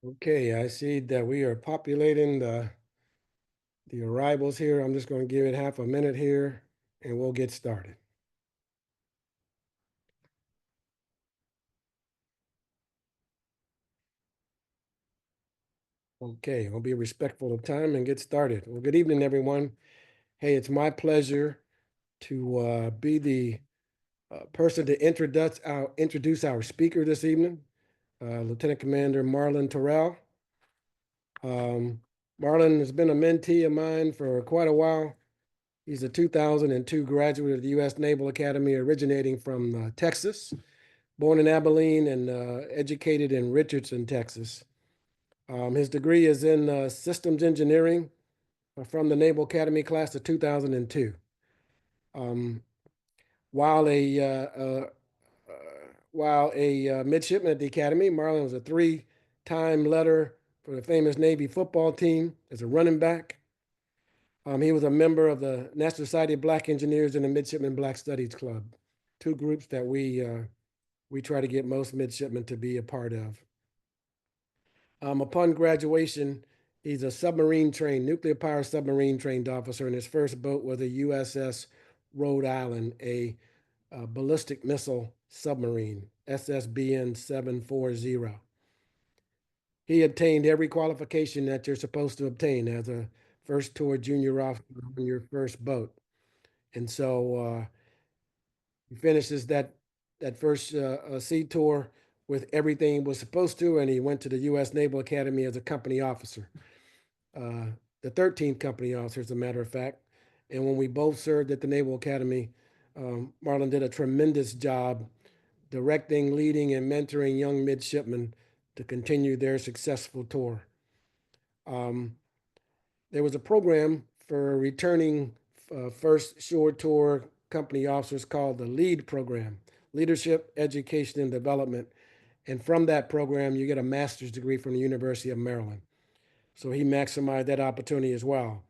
Okay, I see that we are populating the arrivals here. I'm just going to give it half a minute here and we'll get started. Okay, we'll be respectful of time and get started. Well, good evening, everyone. Hey, it's my pleasure to be the person to introduce our speaker this evening, Lieutenant Commander Marlon Terrell. Um, Marlon has been a mentee of mine for quite a while. He's a 2002 graduate of the U.S. Naval Academy, originating from Texas, born in Abilene and educated in Richardson, Texas. His degree is in systems engineering from the Naval Academy class of 2002. Um, while a midshipman at the Academy, Marlon was a three-time letter for the famous Navy football team as a running back. He was a member of the National Society of Black Engineers and the Midshipman Black Studies Club, two groups that we try to get most midshipmen to be a part of. Upon graduation, he's a nuclear power submarine trained officer, and his first boat was a USS Rhode Island, a ballistic missile submarine, SSBN 740. He obtained every qualification that you're supposed to obtain as a first tour junior officer on your first boat. And so he finishes that first sea tour with everything he was supposed to, and he went to the U.S. Naval Academy as a company officer, uh, the 13th company officer, as a matter of fact. And when we both served at the Naval Academy, Marlon did a tremendous job directing, leading, and mentoring young midshipmen to continue their successful tour. Um, there was a program for returning first shore tour company officers called the LEAD program, Leadership, Education, and Development. And from that program, you get a master's degree from the University of Maryland. So he maximized that opportunity as well.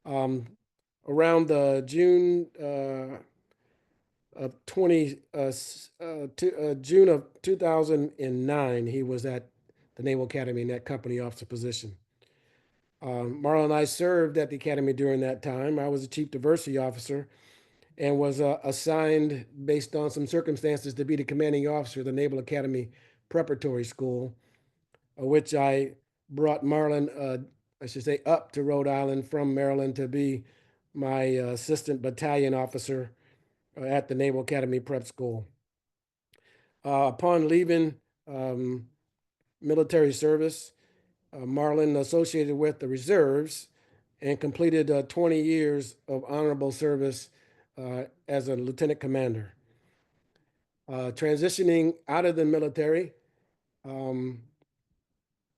Um, around June of 20, June of 2009, he was at the Naval Academy in that company officer position. Marlon and I served at the Academy during that time. I was the chief diversity officer and was assigned, based on some circumstances, to be the commanding officer of the Naval Academy Preparatory School, which I brought Marlon, I should say, up to Rhode Island from Maryland to be my assistant battalion officer at the Naval Academy Prep School. Upon leaving military service, Marlon associated with the reserves and completed 20 years of honorable service as a lieutenant commander. Transitioning out of the military, um,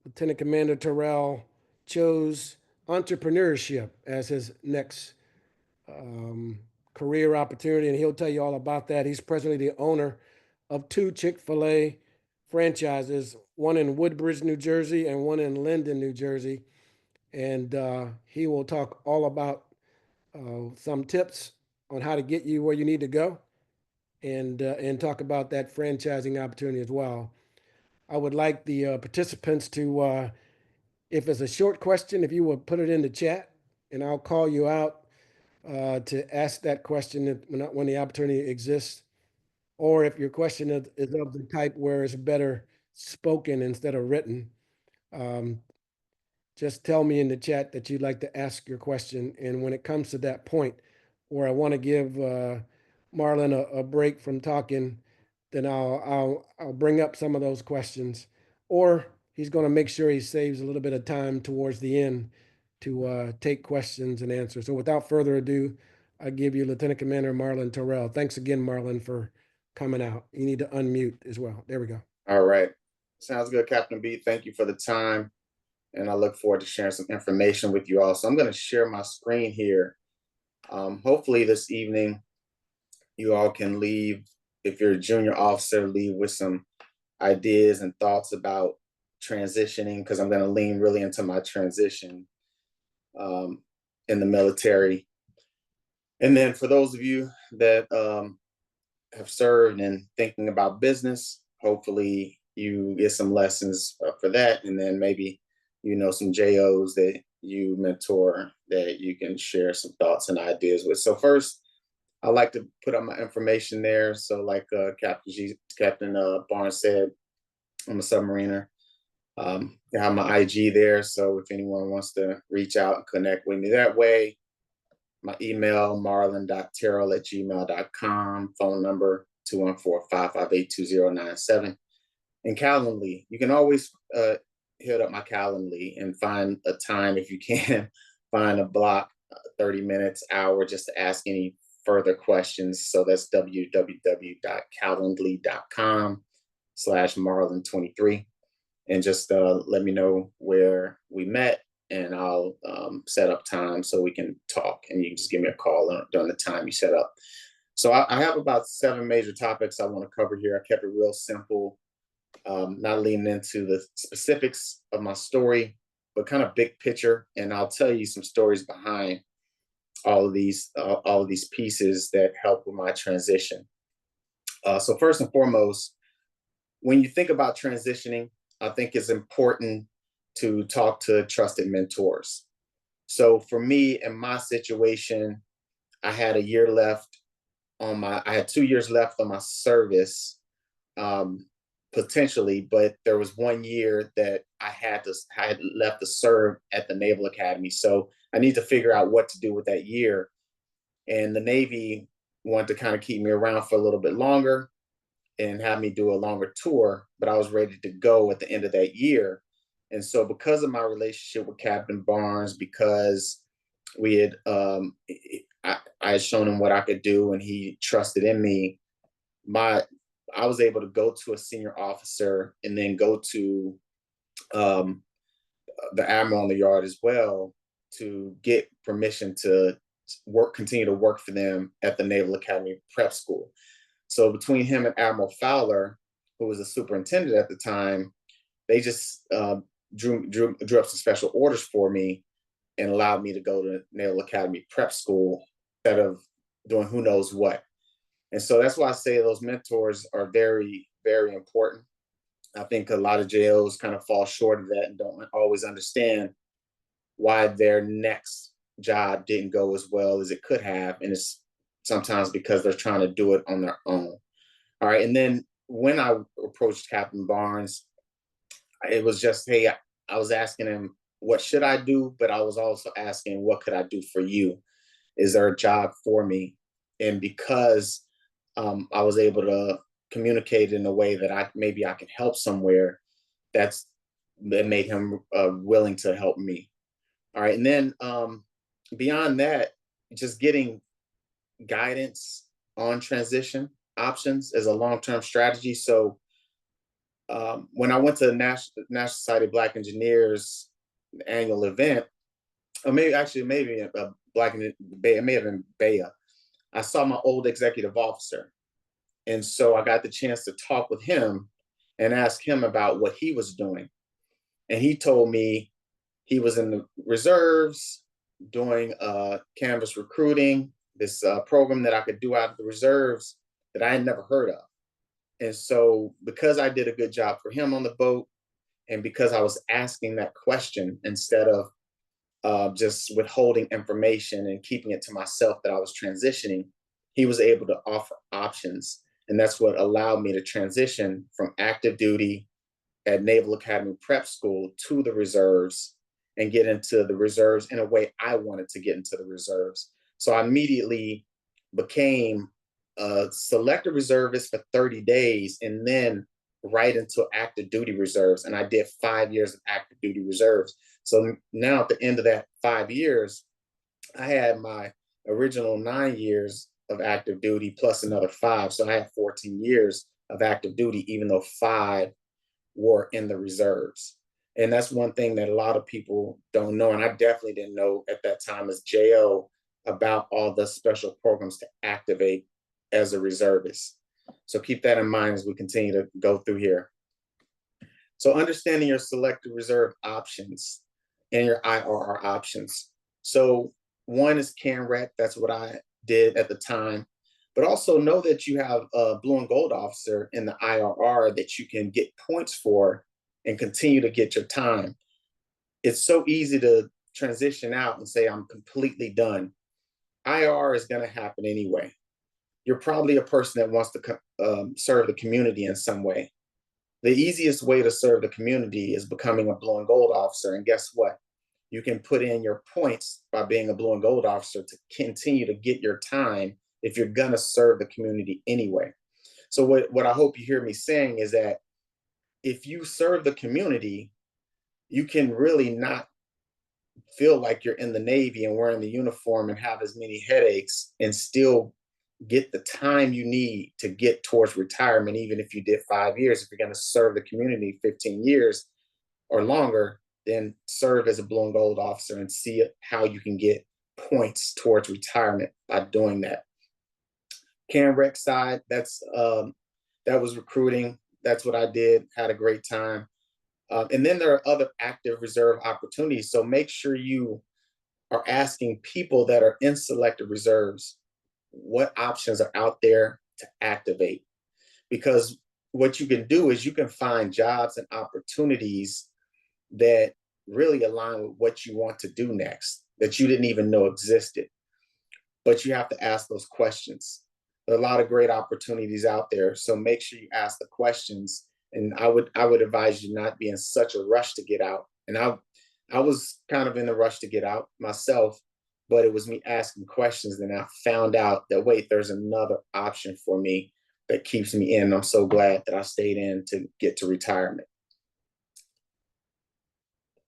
Lieutenant Commander Terrell chose entrepreneurship as his next um, career opportunity, and he'll tell you all about that. He's presently the owner of two Chick-fil-A franchises, one in Woodbridge, New Jersey, and one in Linden, New Jersey. And he will talk all about some tips on how to get you where you need to go, and talk about that franchising opportunity as well. I would like the participants to, if it's a short question, if you would put it in the chat, and I'll call you out to ask that question when the opportunity exists, or if your question is of the type where it's better spoken instead of written. Um, just tell me in the chat that you'd like to ask your question. And when it comes to that point where I want to give Marlon a break from talking, then I'll bring up some of those questions. Or he's going to make sure he saves a little bit of time towards the end to take questions and answers. So without further ado, I give you Lieutenant Commander Marlon Terrell. Thanks again, Marlon, for coming out. You need to unmute as well. There we go. All right. Sounds good, Captain B. Thank you for the time. And I look forward to sharing some information with you all. So I'm going to share my screen here. Hopefully this evening, you all can leave, if you're a junior officer, leave with some ideas and thoughts about transitioning, because I'm going to lean really into my transition in the military. And then for those of you that have served and thinking about business, hopefully you get some lessons for that, and then maybe some JOs that you mentor that you can share some thoughts and ideas with. So first, I like to put up my information there. So like Captain Barnes said, I'm a submariner. I have my IG there. So if anyone wants to reach out and connect with me that way, my email, marlon.terrell@gmail.com, phone number 214-558-2097. And Calendly, you can always hit up my Calendly and find a time if you can, find a block, 30 minutes, hour, just to ask any further questions. So that's www.calendly.com/Marlon23. And just let me know where we met, and I'll set up time so we can talk, and you can just give me a call during the time you set up. So I have about 7 major topics I want to cover here. I kept it real simple, not leaning into the specifics of my story, but kind of big picture. And I'll tell you some stories behind all of these pieces that help with my transition. So first and foremost, when you think about transitioning, I think it's important to talk to trusted mentors. So for me, in my situation, I had 2 years left on my service, potentially, but there was 1 year that I had left to serve at the Naval Academy. So I need to figure out what to do with that year. And the Navy wanted to kind of keep me around for a little bit longer and have me do a longer tour, but I was ready to go at the end of that year. And so because of my relationship with Captain Barnes, because we had I had shown him what I could do and he trusted in me, I was able to go to a senior officer and then go to the admiral on the yard as well to get permission to continue to work for them at the Naval Academy Prep School. So between him and Admiral Fowler, who was the superintendent at the time, they just drew up some special orders for me and allowed me to go to Naval Academy Prep School instead of doing who knows what. And so that's why I say those mentors are very, very important. I think a lot of JOs kind of fall short of that and don't always understand why their next job didn't go as well as it could have. And it's sometimes because they're trying to do it on their own. All right. And then when I approached Captain Barnes, it was just, hey, I was asking him, what should I do? But I was also asking, what could I do for you? Is there a job for me? And because I was able to communicate in a way that I can help somewhere, that made him willing to help me. All right. And then beyond that, just getting guidance on transition options as a long-term strategy. So when I went to the National Society of Black Engineers annual event, or maybe it may have been BEA, I saw my old executive officer. And so I got the chance to talk with him and ask him about what he was doing. And he told me he was in the reserves doing canvas recruiting, this program that I could do out of the reserves that I had never heard of. And so because I did a good job for him on the boat, and because I was asking that question instead of just withholding information and keeping it to myself that I was transitioning, he was able to offer options. And that's what allowed me to transition from active duty at Naval Academy Prep School to the reserves and get into the reserves in a way I wanted to get into the reserves. So I immediately became a selected reservist for 30 days and then right into active duty reserves. And I did 5 years of active duty reserves. So now at the end of that 5 years, I had my original 9 years of active duty plus another 5. So I had 14 years of active duty, even though 5 were in the reserves. And that's one thing that a lot of people don't know. And I definitely didn't know at that time as JO about all the special programs to activate as a reservist. So keep that in mind as we continue to go through here. So understanding your selected reserve options and your IRR options. So one is CANREC. That's what I did at the time. But also know that you have a blue and gold officer in the IRR that you can get points for and continue to get your time. It's so easy to transition out and say, I'm completely done. IRR is going to happen anyway. You're probably a person that wants to serve the community in some way. The easiest way to serve the community is becoming a blue and gold officer. And guess what? You can put in your points by being a blue and gold officer to continue to get your time if you're going to serve the community anyway. So what I hope you hear me saying is that if you serve the community, you can really not feel like you're in the Navy and wearing the uniform and have as many headaches and still get the time you need to get towards retirement, even if you did 5 years. If you're going to serve the community 15 years or longer, then serve as a blue and gold officer and see how you can get points towards retirement by doing that. CANREC side, that was recruiting. That's what I did. Had a great time. And then there are other active reserve opportunities. So make sure you are asking people that are in selected reserves what options are out there to activate. Because what you can do is you can find jobs and opportunities that really align with what you want to do next, that you didn't even know existed. But you have to ask those questions. There are a lot of great opportunities out there. So make sure you ask the questions. And I would advise you not be in such a rush to get out. And I was kind of in the rush to get out myself, but it was me asking questions. And I found out that, wait, there's another option for me that keeps me in. I'm so glad that I stayed in to get to retirement.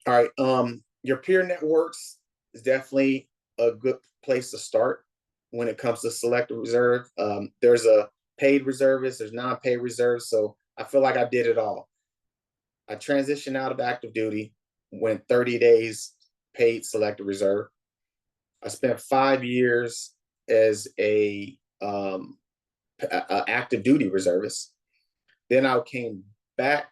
All right. Your peer networks is definitely a good place to start when it comes to selective reserve. There's a paid reservist, there's non-paid reserves. So I feel like I did it all. I transitioned out of active duty, went 30 days paid selective reserve. I spent 5 years as a active duty reservist. Then I came back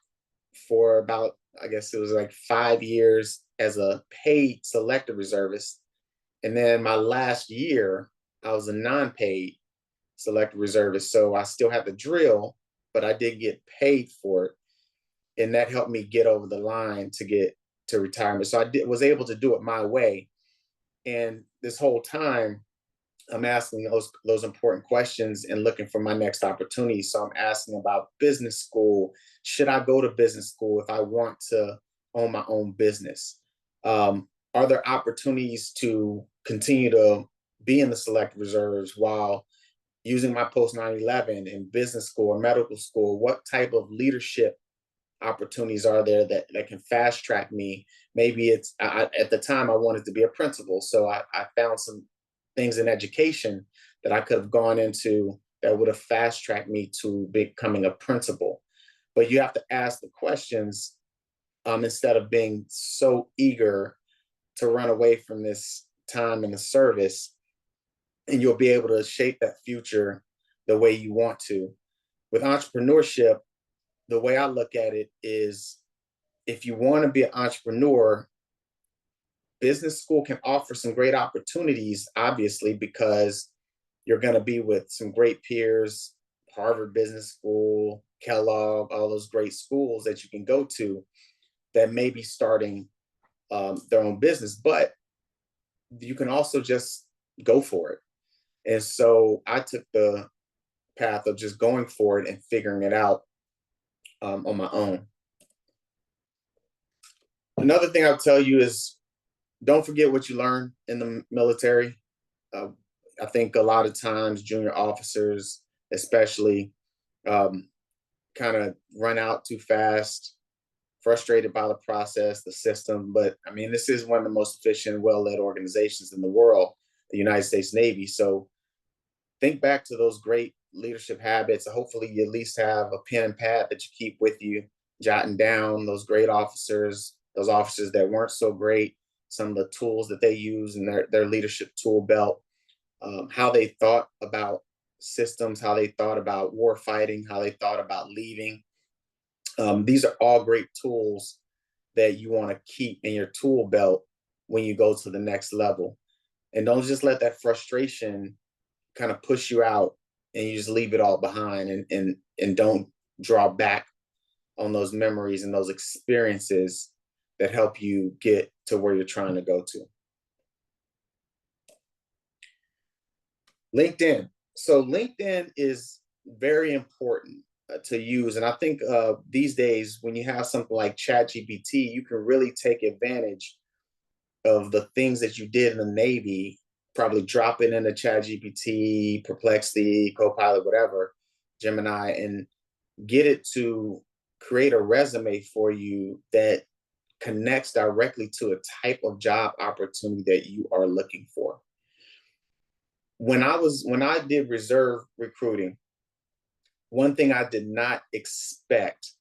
for about, I guess it was like 5 years as a paid selective reservist. And then my last year, I was a non-paid selective reservist. So I still had the drill, but I did get paid for it. And that helped me get over the line to get to retirement. So I was able to do it my way. And this whole time, I'm asking those important questions and looking for my next opportunity. So I'm asking about business school. Should I go to business school if I want to own my own business? Are there opportunities to continue to be in the select reserves while using my post 9/11 in business school or medical school? What type of leadership opportunities are there that can fast track me? Maybe at the time I wanted to be a principal. So I found some things in education that I could have gone into that would have fast tracked me to becoming a principal. But you have to ask the questions instead of being so eager to run away from this time in the service, and you'll be able to shape that future the way you want to. With entrepreneurship, the way I look at it is, if you want to be an entrepreneur, business school can offer some great opportunities, obviously, because you're going to be with some great peers, Harvard Business School, Kellogg, all those great schools that you can go to that may be starting their own business. But you can also just go for it. And so I took the path of just going for it and figuring it out on my own. Another thing I'll tell you is, don't forget what you learn in the military. I think a lot of times junior officers, especially, kind of run out too fast, frustrated by the process, the system. But I mean, this is one of the most efficient, well-led organizations in the world, the United States Navy. So think back to those great leadership habits. Hopefully you at least have a pen and pad that you keep with you, jotting down those great officers, those officers that weren't so great, some of the tools that they use in their leadership tool belt, how they thought about systems, how they thought about war fighting, how they thought about leaving. These are all great tools that you want to keep in your tool belt when you go to the next level. And don't just let that frustration kind of push you out and you just leave it all behind, and don't draw back on those memories and those experiences that help you get to where you're trying to go to. LinkedIn. So LinkedIn is very important to use. And I think these days, when you have something like ChatGPT, you can really take advantage of the things that you did in the Navy, probably drop it into ChatGPT, Perplexity, Copilot, whatever, Gemini, and get it to create a resume for you that connects directly to a type of job opportunity that you are looking for. When I did reserve recruiting, one thing I did not expect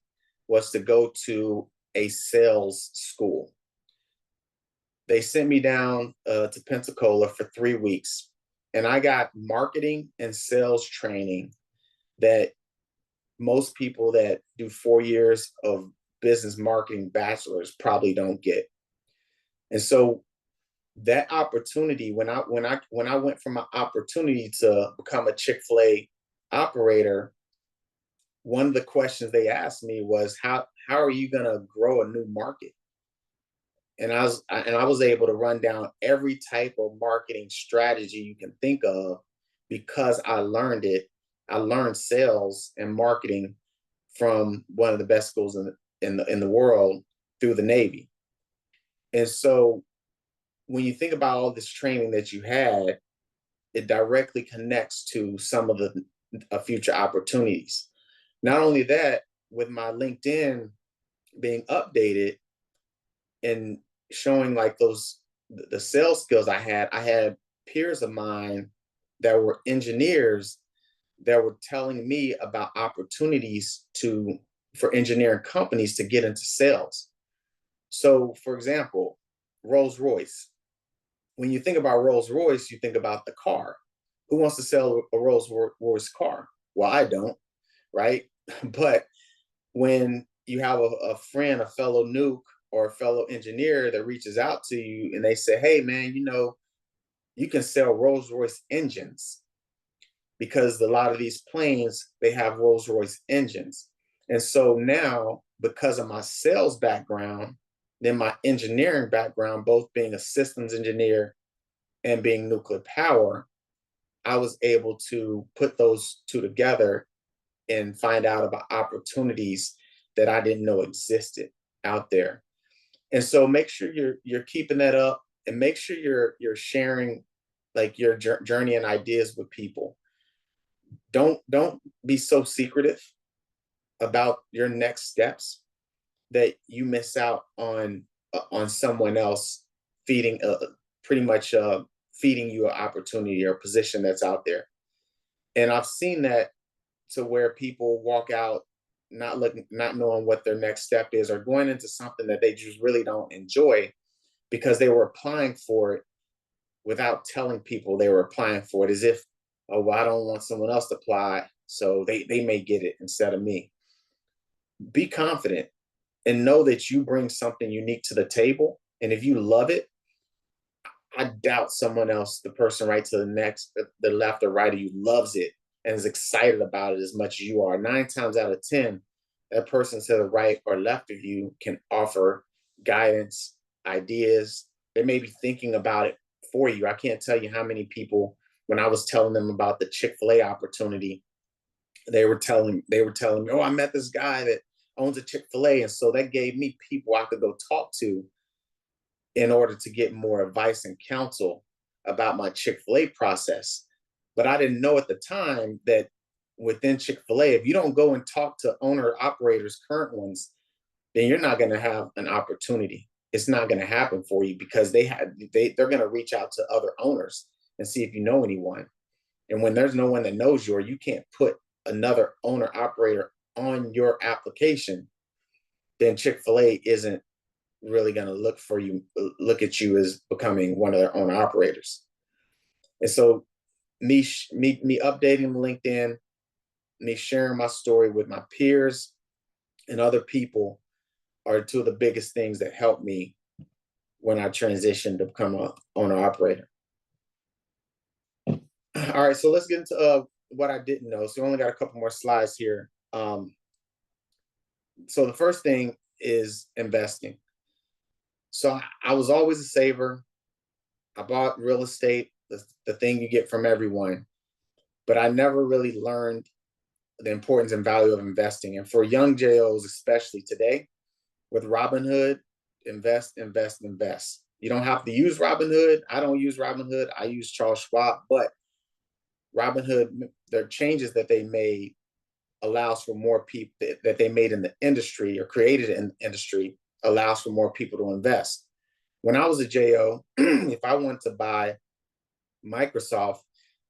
was to go to a sales school. They sent me down to Pensacola for 3 weeks, and I got marketing and sales training that most people that do 4 years of business marketing bachelor's probably don't get. And so that opportunity, when I went from an opportunity to become a Chick-fil-A operator, one of the questions they asked me was, how are you going to grow a new market? And I was able to run down every type of marketing strategy you can think of, because I learned it. I learned sales and marketing from one of the best schools in the world, through the Navy. And so when you think about all this training that you had, it directly connects to some of the future opportunities. Not only that, with my LinkedIn being updated and showing like the sales skills I had peers of mine that were engineers that were telling me about opportunities for engineering companies to get into sales. So, for example, Rolls-Royce. When you think about Rolls-Royce, you think about the car. Who wants to sell a Rolls-Royce car? Well, I don't, right? But when you have a friend, a fellow nuke, or a fellow engineer that reaches out to you and they say, hey, man, you can sell Rolls-Royce engines, because a lot of these planes, they have Rolls-Royce engines. And so now, because of my sales background, then my engineering background, both being a systems engineer and being nuclear power, I was able to put those two together and find out about opportunities that I didn't know existed out there. And so make sure you're keeping that up, and make sure you're sharing like your journey and ideas with people. Don't be so secretive about your next steps that you miss out on someone else feeding pretty much feeding you an opportunity or a position that's out there. And I've seen that, to where people walk out not knowing what their next step is, or going into something that they just really don't enjoy, because they were applying for it without telling people they were applying for it, as if, oh, well, I don't want someone else to apply, so they may get it instead of me. Be confident and know that you bring something unique to the table. And if you love it, I doubt someone else, the person right to the left or right of you, loves it and is excited about it as much as you are. 9 times out of 10, that person to the right or left of you can offer guidance, ideas. They may be thinking about it for you. I can't tell you how many people, when I was telling them about the Chick-fil-A opportunity, they were telling me, oh, I met this guy that owns a Chick-fil-A. And so that gave me people I could go talk to in order to get more advice and counsel about my Chick-fil-A process. But I didn't know at the time that within Chick-fil-A, if you don't go and talk to owner operators, current ones, then you're not going to have an opportunity. It's not going to happen for you, because they're going to reach out to other owners and see if you know anyone. And when there's no one that knows you, or you can't put another owner operator on your application, then Chick-fil-A isn't really going to look at you as becoming one of their owner operators. And so me updating LinkedIn, me sharing my story with my peers and other people are two of the biggest things that helped me when I transitioned to become an owner operator. All right, so let's get into what I didn't know. So we only got a couple more slides here. So the first thing is investing. So I was always a saver. I bought real estate, the thing you get from everyone, but I never really learned the importance and value of investing. And for young JOs, especially today, with Robinhood, invest, invest, invest. You don't have to use Robinhood. I don't use Robinhood. I use Charles Schwab, but Robinhood, the changes that they made allows for more people that they made in the industry or created in the industry allows for more people to invest. When I was a JO, if I wanted to buy Microsoft,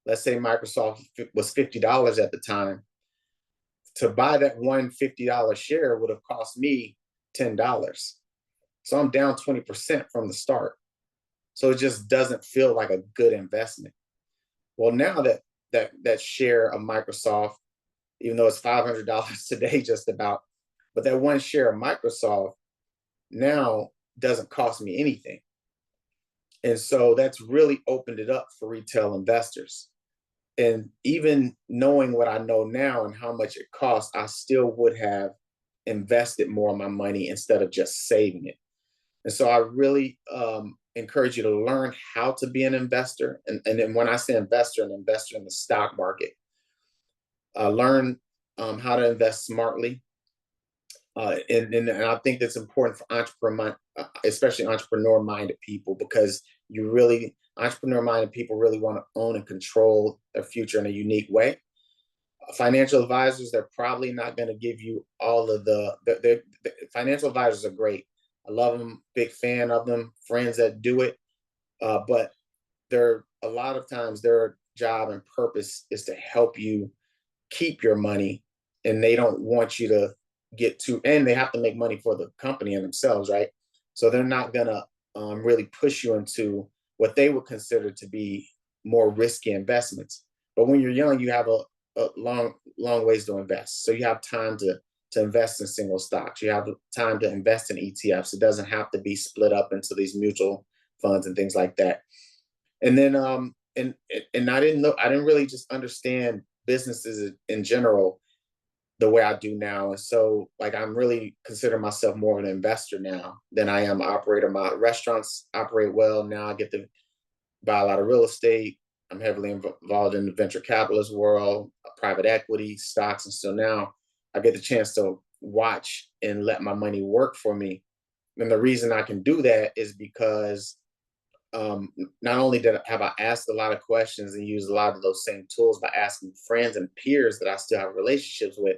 let's say Microsoft was $50 at the time, to buy that one $50 share would have cost me $10. So I'm down 20% from the start. So it just doesn't feel like a good investment. Well, now that share of Microsoft, even though it's $500 today, just about, but that one share of Microsoft now doesn't cost me anything. And so that's really opened it up for retail investors. And even knowing what I know now and how much it costs, I still would have invested more of my money instead of just saving it. And so I really encourage you to learn how to be an investor. And then when I say investor, an investor in the stock market, learn how to invest smartly. And I think that's important for especially entrepreneur-minded people, because entrepreneur-minded people really want to own and control their future in a unique way. Financial advisors, they're probably not going to give you all of the financial advisors are great. I love them, big fan of them, friends that do it. But a lot of times their job and purpose is to help you keep your money, and they don't want you to and they have to make money for the company and themselves, right? So they're not gonna really push you into what they would consider to be more risky investments. But when you're young, you have a long ways to invest. So you have time to invest in single stocks. You have time to invest in ETFs. It doesn't have to be split up into these mutual funds and things like that. And then and I didn't really just understand businesses in general the way I do now. And so like I'm really consider myself more of an investor now than I am an operator. My restaurants operate well. Now I get to buy a lot of real estate. I'm heavily involved in the venture capitalist world, private equity, stocks. And so now I get the chance to watch and let my money work for me. And the reason I can do that is because not only have I asked a lot of questions and used a lot of those same tools by asking friends and peers that I still have relationships with,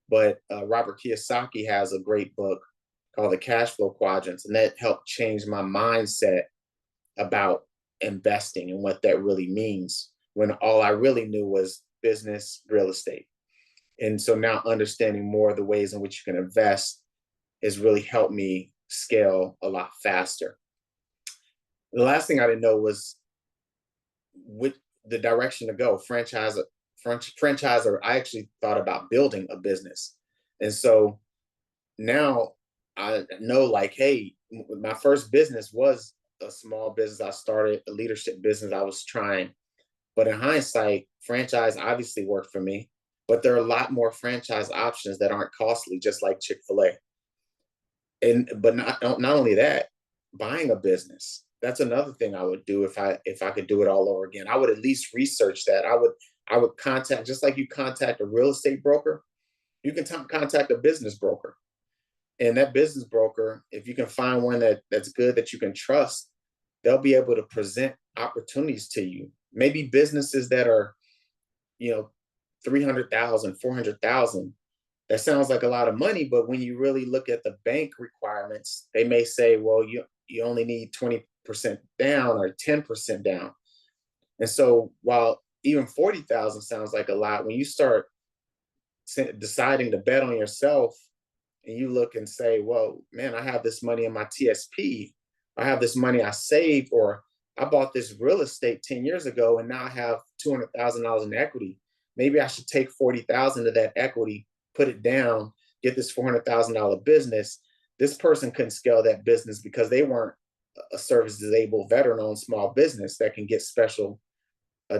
but Robert Kiyosaki has a great book called The Cash Flow Quadrants, and that helped change my mindset about investing and what that really means, when all I really knew was business, real estate. And so now understanding more of the ways in which you can invest has really helped me scale a lot faster. The last thing I didn't know was with the direction to go. Franchisor, I actually thought about building a business. And so now I know, like, hey, my first business was a small business. I started a leadership business I was trying. But in hindsight, franchise obviously worked for me. But there are a lot more franchise options that aren't costly, just like Chick-fil-A. But not only that, buying a business. That's another thing I would do if I could do it all over again. I would at least research that. I would contact, just like you contact a real estate broker, you can contact a business broker. And that business broker, if you can find one that's good, that you can trust, they'll be able to present opportunities to you. Maybe businesses that are, 300,000, 400,000. That sounds like a lot of money, but when you really look at the bank requirements, they may say, well, you only need 20% down or 10% down. And so while even 40,000 sounds like a lot, when you start deciding to bet on yourself and you look and say, well, man, I have this money in my TSP, I have this money I saved, or I bought this real estate 10 years ago and now I have $200,000 in equity. Maybe I should take 40,000 of that equity, put it down, get this $400,000 business. This person couldn't scale that business because they weren't a service disabled veteran owned small business that can get special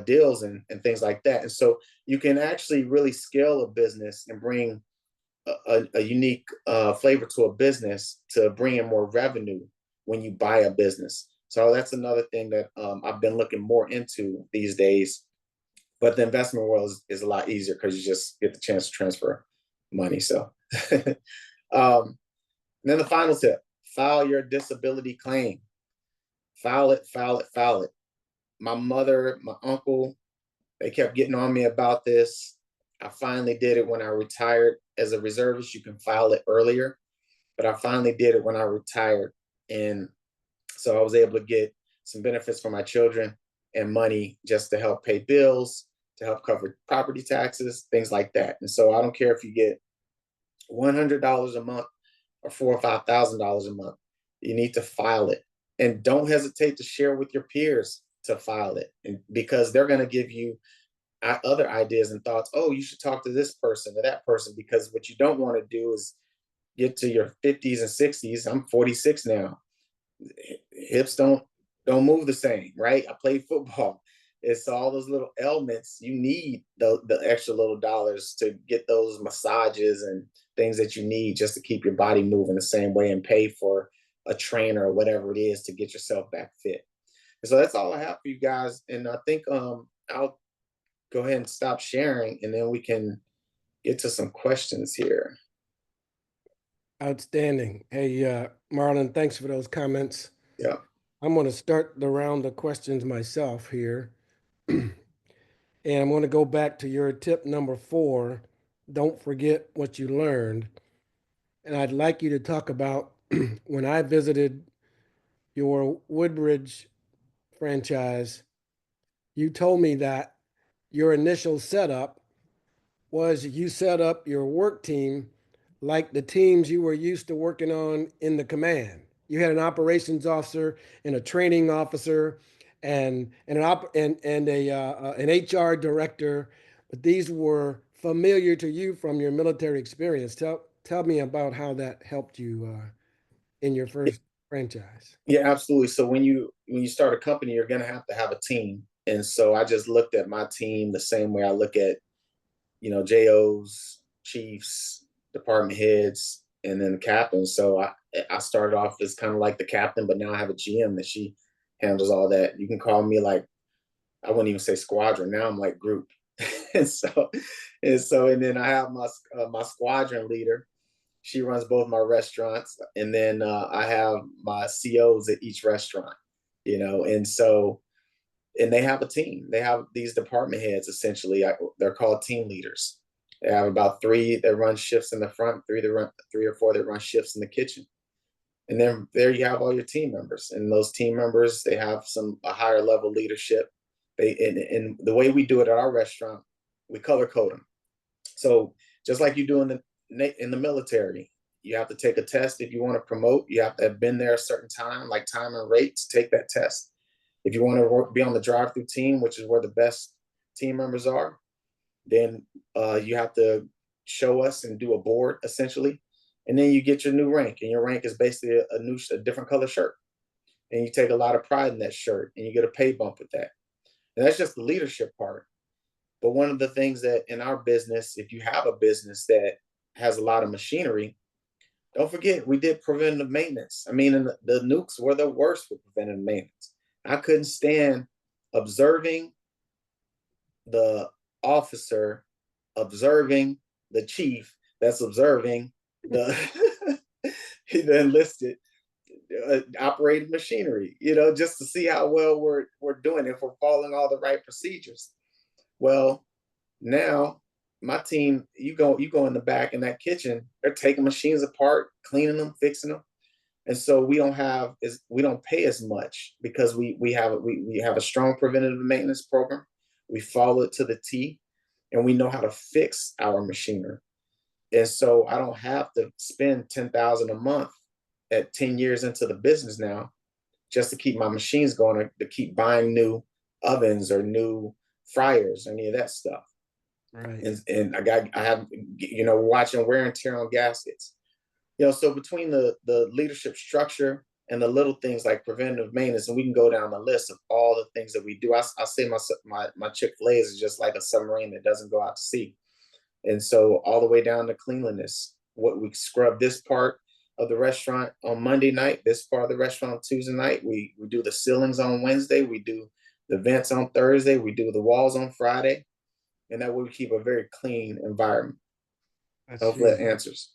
deals and things like that. And so you can actually really scale a business and bring a unique flavor to a business to bring in more revenue when you buy a business. So that's another thing that I've been looking more into these days. But the investment world is a lot easier because you just get the chance to transfer money. So then the final tip, file your disability claim. File it, file it, file it. My mother, my uncle, they kept getting on me about this. I finally did it when I retired. As a reservist, you can file it earlier, but I finally did it when I retired. And so I was able to get some benefits for my children and money just to help pay bills, to help cover property taxes, things like that. And so I don't care if you get $100 a month or $4,000 or $5,000 a month, you need to file it. And don't hesitate to share with your peers to file it, and because they're going to give you other ideas and thoughts. Oh, you should talk to this person or that person, because what you don't want to do is get to your 50s and 60s. I'm 46 now. Hips don't move the same, right? I played football. It's all those little ailments. You need the extra little dollars to get those massages and things that you need just to keep your body moving the same way, and pay for a trainer or whatever it is to get yourself back fit. And so that's all I have for you guys. And I think I'll go ahead and stop sharing, and then we can get to some questions here. Outstanding. Hey, Marlon, thanks for those comments. Yeah. I'm going to start the round of questions myself here. And I'm going to go back to your tip number 4. Don't forget what you learned. And I'd like you to talk about when I visited your Woodbridge franchise, you told me that your initial setup was you set up your work team like the teams you were used to working on in the command. You had an operations officer and a training officer and an HR director, but these were familiar to you from your military experience. Tell me about how that helped you in your first franchise. Yeah, absolutely. So when you start a company, you're going to have a team. And so I just looked at my team the same way I look at, JOs, chiefs, department heads, and then the captains. So I started off as kind of like the captain, but now I have a GM that she handles all that. You can call me like, I wouldn't even say squadron. Now I'm like group. and so and then I have my squadron leader. She runs both my restaurants, and then I have my COs at each restaurant. And so, and they have a team. They have these department heads essentially. They're called team leaders. They have about 3 that run shifts in the front, 3 or 4 that run shifts in the kitchen. And then there you have all your team members, and those team members, they have a higher level leadership. And the way we do it at our restaurant, we color code them. So just like you do in the military, you have to take a test. If you want to promote, you have to have been there a certain time, like time and rate, to take that test. If you want to be on the drive-through team, which is where the best team members are, then you have to show us and do a board essentially, and then you get your new rank. And your rank is basically a different color shirt, and you take a lot of pride in that shirt, and you get a pay bump with that. And that's just the leadership part. But one of the things that in our business, if you have a business that has a lot of machinery, don't forget we did preventative maintenance. I mean, and the nukes were the worst for preventative maintenance. I couldn't stand observing the officer, observing the chief that's observing the the enlisted operating machinery, just to see how well we're doing, if we're following all the right procedures. Well, now my team, you go in the back in that kitchen, they're taking machines apart, cleaning them, fixing them. And so we don't pay as much because we have a strong preventative maintenance program. We follow it to the T, and we know how to fix our machinery. And so I don't have to spend $10,000 a month at 10 years into the business now just to keep my machines going, or to keep buying new ovens or new fryers, any of that stuff. Right. And I have watching wear and tear on gaskets. So between the leadership structure and the little things like preventative maintenance, and we can go down the list of all the things that we do. I say my Chick-fil-A is just like a submarine that doesn't go out to sea. And so all the way down to cleanliness, what we scrub this part of the restaurant on Monday night, this part of the restaurant on Tuesday night. We do the ceilings on Wednesday. We do the vents on Thursday. We do the walls on Friday. And that way we keep a very clean environment. That's Hopefully huge. that answers.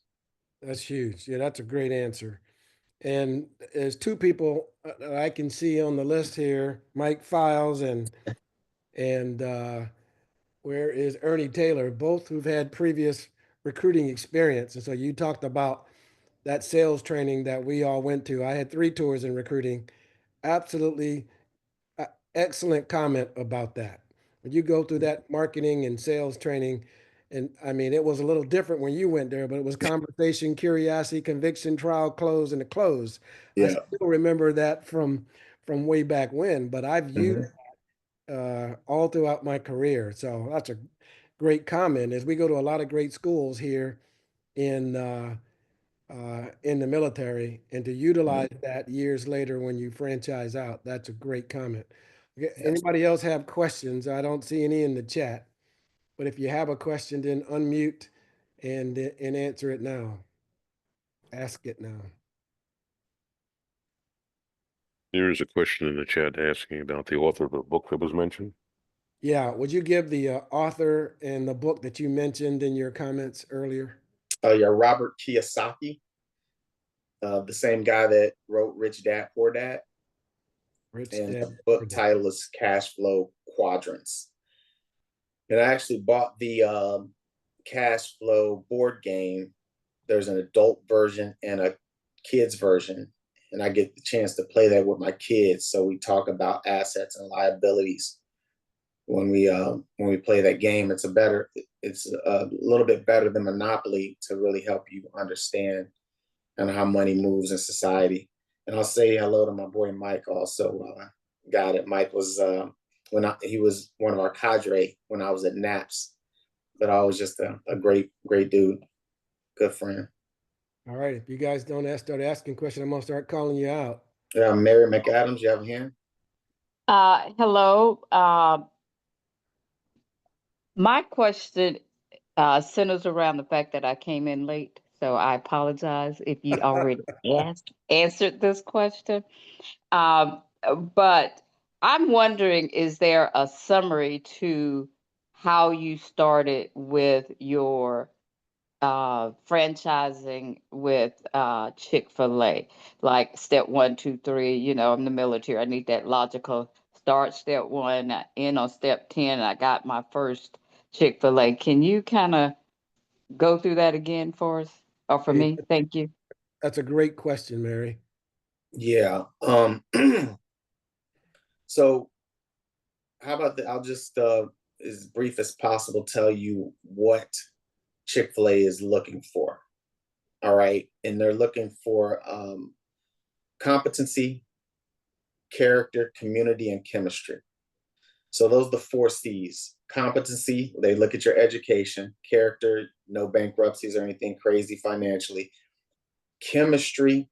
That's huge. Yeah, that's a great answer. And there's two people that I can see on the list here, Mike Files and where is Ernie Taylor, both who've had previous recruiting experience. And so you talked about that sales training that we all went to. I had 3 tours in recruiting. Absolutely excellent comment about that. When you go through that marketing and sales training, and I mean, it was a little different when you went there, but it was conversation, curiosity, conviction, trial, close, and a close. I Yeah. still remember that from way back when, but I've used Mhm. all throughout my career. So that's a great comment. As we go to a lot of great schools here in the military, and to utilize that years later when you franchise out, that's a great comment. Okay, Yes. anybody else have questions? I don't see any in the chat, but if you have a question, then unmute and answer it now. Ask it now. There is a question in the chat asking about the author of the book that was mentioned. Yeah, would you give the author and the book that you mentioned in your comments earlier? Yeah, Robert Kiyosaki, the same guy that wrote Rich Dad Poor Dad, Rich and Dad the Poor book Dad. title is Cash Flow Quadrants. And I actually bought the Cash Flow board game. There's an adult version and a kids version, and I get the chance to play that with my kids. So we talk about assets and liabilities when we play that game. It's a little bit better than Monopoly to really help you understand and how money moves in society. And I'll say hello to my boy Mike also. Got it. Mike was he was one of our cadre when I was at Naps, but I was just a great dude, good friend. All right, if you guys don't start asking questions, I'm gonna start calling you out. Yeah, Mary McAdams, you have a hand? Hello. My question centers around the fact that I came in late, so I apologize if you already answered this question. Um, but I'm wondering, is there a summary to how you started with your franchising with Chick-fil-A, like step one, two, three, I'm the military. I need that logical start. Step one, I end on step 10, and I got my first Chick-fil-A. Can you kind of go through that again for us or for Hey, me? Thank you. that's a great question, Mary. Yeah. So how about that? I'll just as brief as possible tell you what Chick-fil-A is looking for. All right. And they're looking for competency, character, community, and chemistry. So those are the 4 C's. Competency, they look at your education. Character, no bankruptcies or anything crazy financially. Chemistry,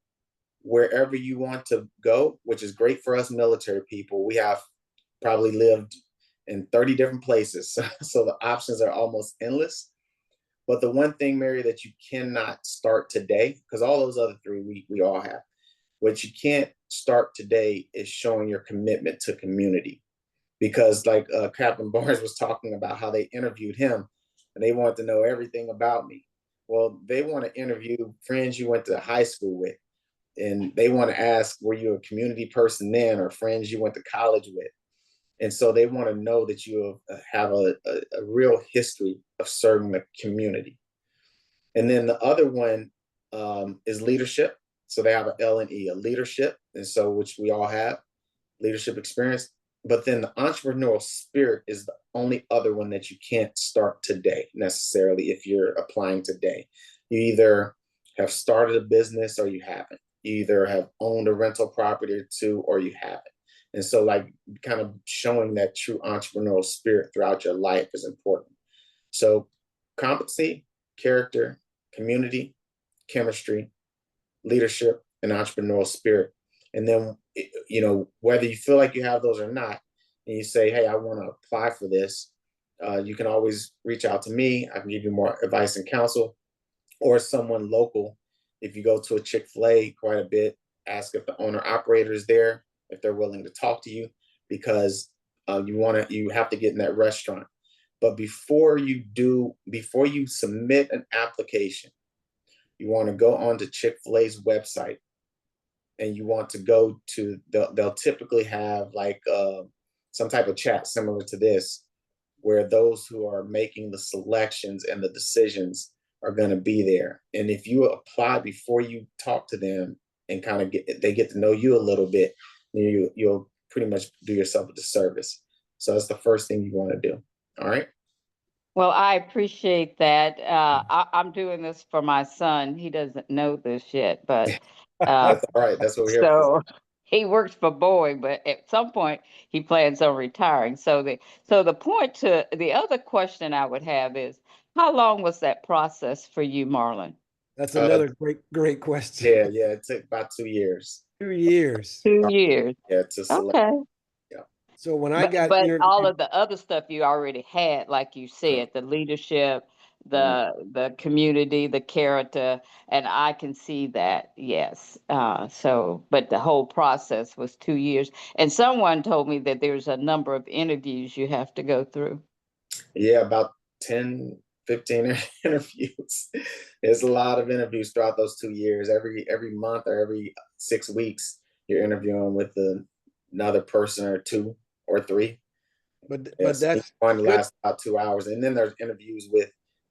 wherever you want to go, which is great for us military people. We have probably lived in 30 different places, so the options are almost endless. But the one thing, Mary, that you cannot start today, because all those other 3 we all have, what you can't start today is showing your commitment to community. Because like Captain Barnes was talking about how they interviewed him and they wanted to know everything about me. Well, they want to interview friends you went to high school with, and they want to ask, were you a community person then, or friends you went to college with? And so they want to know that you have a real history of serving the community. And then the other one is leadership. So they have an L&E, a leadership, and so which we all have leadership experience. But then the entrepreneurial spirit is the only other one that you can't start today necessarily if you're applying today. You either have started a business or you haven't. You either have owned a rental property or two or you haven't. And so, like, kind of showing that true entrepreneurial spirit throughout your life is important. So, competency, character, community, chemistry, leadership, and entrepreneurial spirit. And then, you know, whether you feel like you have those or not, and you say, hey, I want to apply for this, you can always reach out to me. I can give you more advice and counsel, or someone local. If you go to a Chick-fil-A quite a bit, ask if the owner operator is there, if they're willing to talk to you, because you have to get in that restaurant. But before you submit an application, you want to go onto Chick-fil-A's website, and you want to go to they'll typically have like some type of chat similar to this, where those who are making the selections and the decisions are going to be there. And if you apply before you talk to them and kind of they get to know you a little bit, you'll pretty much do yourself a disservice. So that's the first thing you want to do. All right. Well, I appreciate that. I'm doing this for my son. He doesn't know this yet, but That's all right. That's what we're here for. so he works for Boeing, but at some point he plans on retiring. So the point to the other question I would have is, how long was that process for you, Marlon? That's another great question. Yeah. It took about 2 years. 2 years. 2 years. Yeah, to select. Okay. Yeah. So when I got But all interviewed, of the other stuff you already had, like you said, the leadership, the community, the character, and I can see that, yes. But the whole process was 2 years. And someone told me that there's a number of interviews you have to go through. Yeah, about 10, 15 interviews. There's a lot of interviews throughout those 2 years. Every month or every 6 weeks, you're interviewing with another person or two or three. but Yes, that's one good. lasts about 2 hours, and then there's interviews with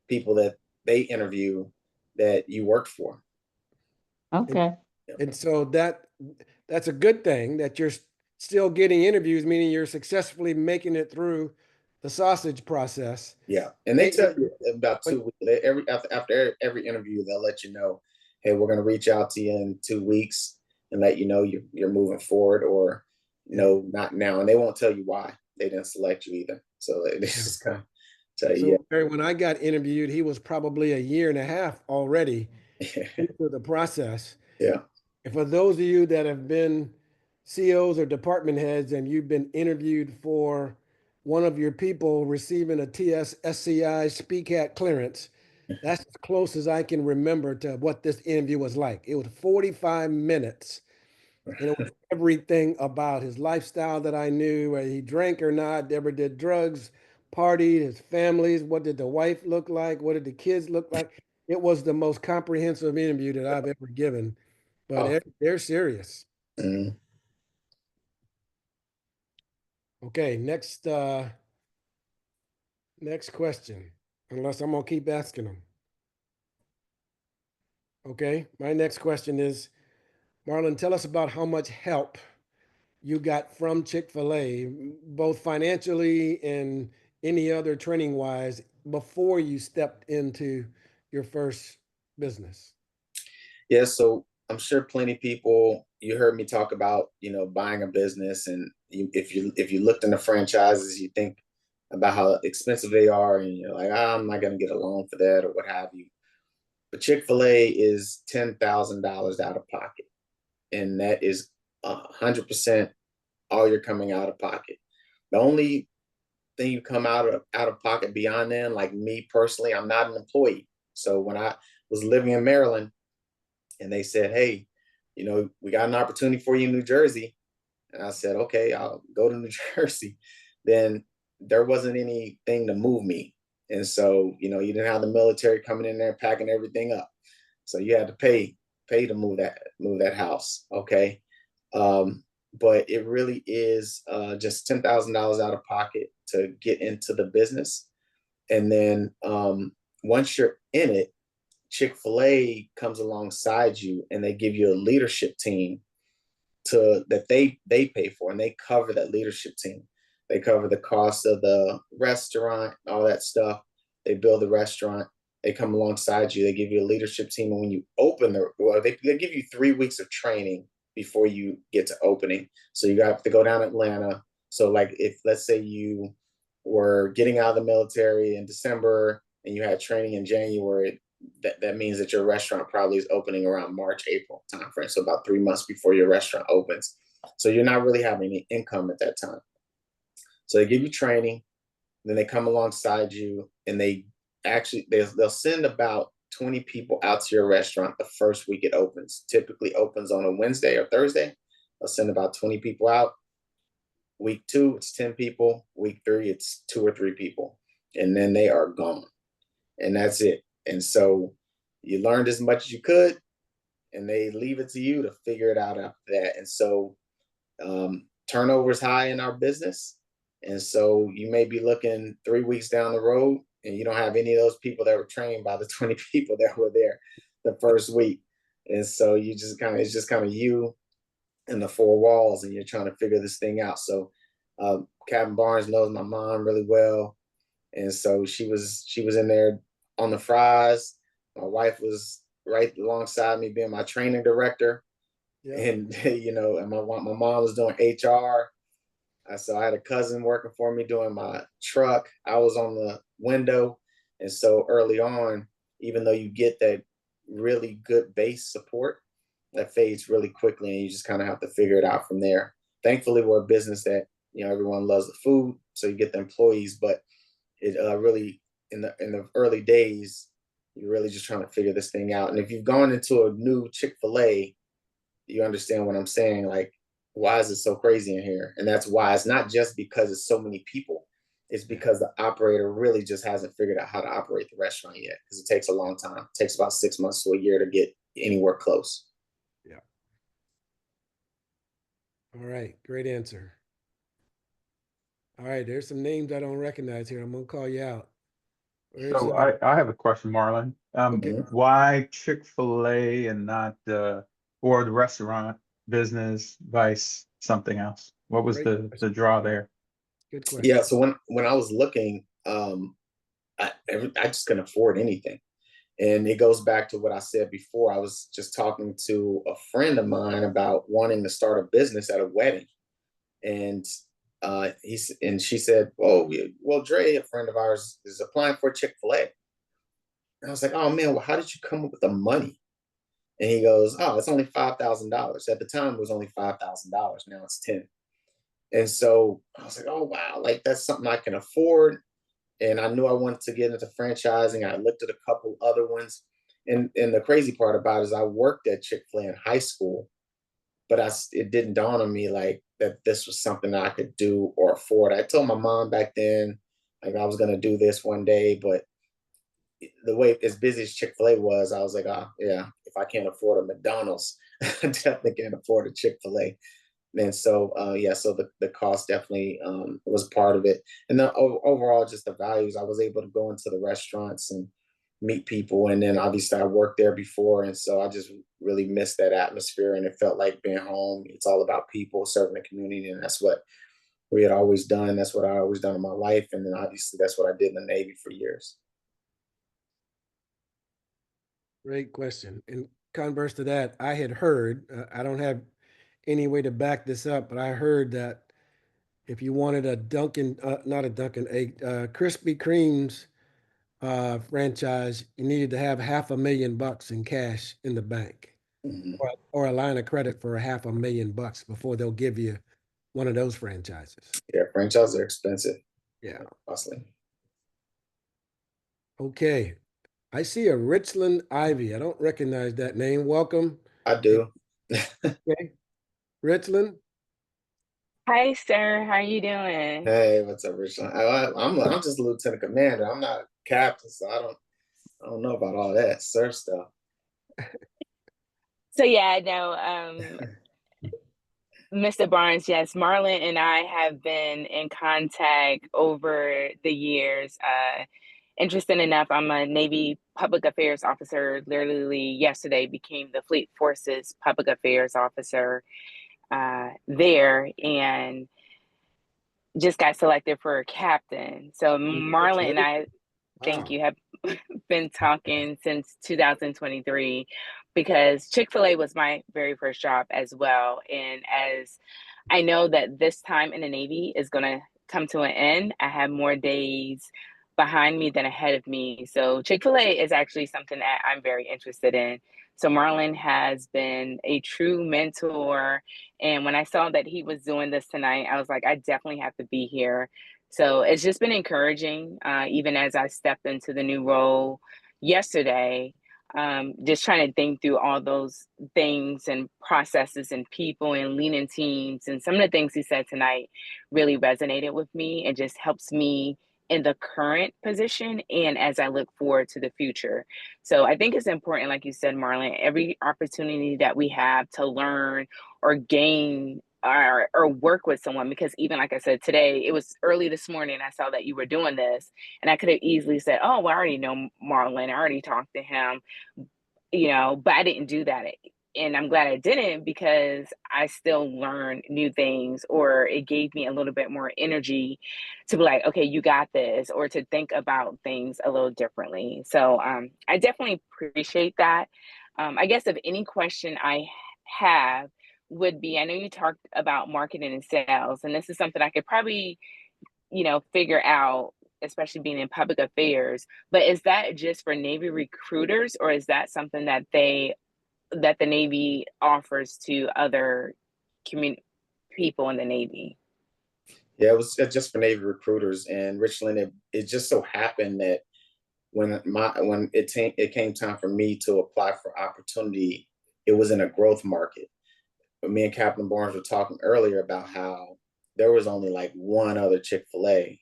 people that they interview that you worked for. Okay. And so that's a good thing that you're still getting interviews, meaning you're successfully making it through the sausage process. Yeah, and they Hey, tell you about 2 weeks. After every interview, they'll let you know, hey, we're going to reach out to you in 2 weeks and let you know you're moving forward, or no, not now. And they won't tell you why they didn't select you either. So they just kind of tell you, So Barry, when I got interviewed, he was probably a year and a half already yeah, into the process. yeah, And for those of you that have been CEOs or department heads and you've been interviewed for one of your people receiving a TSSCI SPCAT clearance, that's as close as I can remember to what this interview was like. It was 45 minutes, and it was everything about his lifestyle that I knew, whether he drank or not, ever did drugs, partied, his families, what did the wife look like, what did the kids look like. It was the most comprehensive interview that I've ever given, but oh, they're serious. mm. Okay, next question, unless I'm gonna keep asking them. Okay, my next question is, Marlon, tell us about how much help you got from Chick-fil-A, both financially and any other training wise, before you stepped into your first business. Yeah. So I'm sure plenty of people, you heard me talk about, buying a business, and if you looked into franchises, you think about how expensive they are, and you're like, I'm not going to get a loan for that or what have you. But Chick-fil-A is $10,000 out of pocket, and that is 100% all you're coming out of pocket. The only thing you come out of pocket beyond then, like me personally, I'm not an employee. So when I was living in Maryland and they said, hey, we got an opportunity for you in New Jersey, and I said, okay, I'll go to New Jersey, then there wasn't anything to move me. And so, you didn't have the military coming in there and packing everything up. So you had to pay to move that house. Okay. But it really is just $10,000 out of pocket to get into the business. And then once you're in it, Chick-fil-A comes alongside you and they give you a leadership team that they pay for, and they cover that leadership team. They cover the cost of the restaurant, all that stuff. They build the restaurant. They come alongside you. They give you a leadership team, and when you open they give you 3 weeks of training before you get to opening. So you got to go down to Atlanta. So like if let's say you were getting out of the military in December and you had training in January, that means that your restaurant probably is opening around March, April timeframe. So about 3 months before your restaurant opens. So you're not really having any income at that time. So they give you training, then they come alongside you, and they'll send about 20 people out to your restaurant the first week it opens. Typically opens on a Wednesday or Thursday. They'll send about 20 people out. Week 2, it's 10 people. Week 3, it's 2 or 3 people. And then they are gone. And that's it. And so you learned as much as you could, and they leave it to you to figure it out after that. And so turnover is high in our business. And so you may be looking 3 weeks down the road and you don't have any of those people that were trained by the 20 people that were there the first week. And so it's just kind of you and the 4 walls, and you're trying to figure this thing out. So Captain Barnes knows my mom really well. And so she was in there on the fries. My wife was right alongside me being my training director. Yeah. And, and my mom was doing HR. So I had a cousin working for me doing my truck. I was on the window. And so early on, even though you get that really good base support, that fades really quickly, and you just kind of have to figure it out from there. Thankfully, we're a business that, everyone loves the food, so you get the employees, but it really, in the early days, you're really just trying to figure this thing out. And if you've gone into a new Chick-fil-A, you understand what I'm saying. Like, why is it so crazy in here? And that's why. It's not just because it's so many people. It's because the operator really just hasn't figured out how to operate the restaurant yet, because it takes a long time. It takes about 6 months to a year to get anywhere close. Yeah. All right. Great answer. All right. There's some names I don't recognize here. I'm going to call you out. So I have a question, Marlon. Okay. Why Chick-fil-A and not or the restaurant business vice something else? What was the draw there? Good question. Yeah. So when I was looking, I just couldn't afford anything. And it goes back to what I said before. I was just talking to a friend of mine about wanting to start a business at a wedding. And she said, well, Dre, a friend of ours, is applying for Chick-fil-A. And I was like, oh man, well, how did you come up with the money? And he goes, oh, it's only $5,000. At the time, it was only $5,000. Now it's 10. And so I was like, oh wow, like that's something I can afford. And I knew I wanted to get into franchising. I looked at a couple other ones. And the crazy part about it is I worked at Chick-fil-A in high school, but it didn't dawn on me like that this was something that I could do or afford. I told my mom back then, like I was going to do this one day, but the way as busy as Chick-fil-A was, I was like, yeah, if I can't afford a McDonald's, I definitely can't afford a Chick-fil-A. And so, so the cost definitely was part of it. And then overall, just the values, I was able to go into the restaurants and meet people. And then obviously I worked there before. And so I just really missed that atmosphere, and it felt like being home. It's all about people, serving the community. And that's what we had always done. That's what I always done in my life. And then obviously that's what I did in the Navy for years. Great question. In converse to that, I had heard, I don't have any way to back this up, but I heard that if you wanted a Dunkin', not a Dunkin', a Krispy Kreme's franchise, you needed to have $500,000 in cash in the bank, or a line of credit for $500,000 before they'll give you one of those franchises. Yeah, franchises are expensive. Yeah. Costly. Okay. I see a Richland Ivy. I don't recognize that name. Welcome. I do. Okay. Richland. Hi, sir. How you doing? Hey, what's up, Richland? I'm just a lieutenant commander. I'm not a captain, so I don't know about all that sir stuff. So yeah, no, Mr. Barnes, yes, Marlon and I have been in contact over the years. Interesting enough, I'm a Navy public affairs officer. Literally yesterday became the Fleet Forces public affairs officer there, and just got selected for a captain. So Marlon and I, thank you, have been talking since 2023, because Chick-fil-A was my very first job as well. And as I know that this time in the Navy is going to come to an end, I have more days behind me than ahead of me. So Chick-fil-A is actually something that I'm very interested in. So Marlon has been a true mentor. And when I saw that he was doing this tonight, I was like, I definitely have to be here. So it's just been encouraging, even as I stepped into the new role yesterday, just trying to think through all those things and processes and people and leading teams. And some of the things he said tonight really resonated with me and just helps me in the current position and as I look forward to the future. So I think it's important, like you said, Marlon, every opportunity that we have to learn or gain or work with someone, because even like I said, today, it was early this morning, I saw that you were doing this, and I could have easily said, oh, well, I already know Marlon, I already talked to him, but I didn't do that. And I'm glad I didn't, because I still learned new things, or it gave me a little bit more energy to be like, okay, you got this, or to think about things a little differently. So I definitely appreciate that. I guess if any question I have would be, I know you talked about marketing and sales, and this is something I could probably, figure out, especially being in public affairs. But is that just for Navy recruiters, or is that something that the Navy offers to other community people in the Navy? Yeah, it was just for Navy recruiters. And Richland, it just so happened that when it came time for me to apply for opportunity, it was in a growth market. But me and Captain Barnes were talking earlier about how there was only like one other Chick-fil-A